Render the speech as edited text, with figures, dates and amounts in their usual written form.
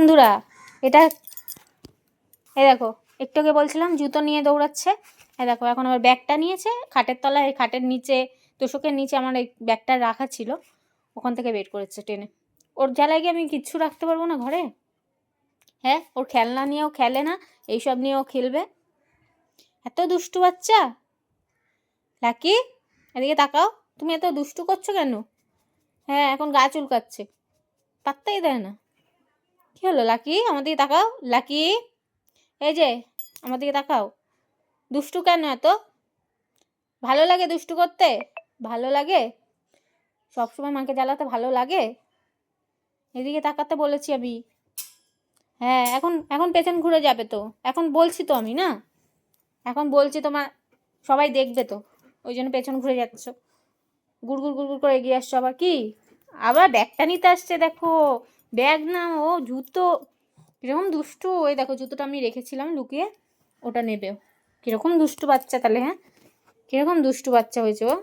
বন্ধুরা এটা এই দেখো, একটু আগে বলছিলাম জুতো নিয়ে দৌড়াচ্ছে, এই দেখো এখন আবার ব্যাগটা নিয়েছে খাটের তলায়, খাটের নিচে তোষকের নিচে আমার এই ব্যাগটা রাখা ছিল, ওখান থেকে বের করেছে টেনে। ওর জ্বালায় গিয়ে আমি কিচ্ছু রাখতে পারবো না ঘরে? হ্যাঁ, ওর খেলনা নিয়েও খেলে না, এইসব নিয়েও খেলবে। এত দুষ্টু বাচ্চা। লাকি, এদিকে তাকাও, তুমি এত দুষ্টু করছো কেন? হ্যাঁ, এখন গা চুলকাচ্ছে, পাত্তাই দেয় না। কী হলো লাকি, আমার দিকে তাকাও। লাকি, এই যে আমার দিকে তাকাও। দুষ্টু কেন এত? ভালো লাগে দুষ্টু করতে? ভালো লাগে? সবসময় মাকে জ্বালাতে ভালো লাগে? এদিকে তাকাতে বলেছি আমি। হ্যাঁ, এখন এখন পেছন ঘুরে যাবে তো, এখন বলছি তো আমি, না এখন বলছি তোমার সবাই দেখবে তো, ওই জন্য পেছন ঘুরে যাচ্ছ, গুড়গুড় গুড়গুড় করে এগিয়ে আসছো। আবার কি, আবার ব্যাগটা নিতে আসছে দেখো। ব্যাগ না, ও জুতো। কীরকম দুষ্টু, ওই দেখো জুতোটা আমি রেখেছিলাম লুকিয়ে, ওটা নেবে। কীরকম দুষ্টু বাচ্চা তাহলে, হ্যাঁ, কীরকম দুষ্টু বাচ্চা হয়েছে ও।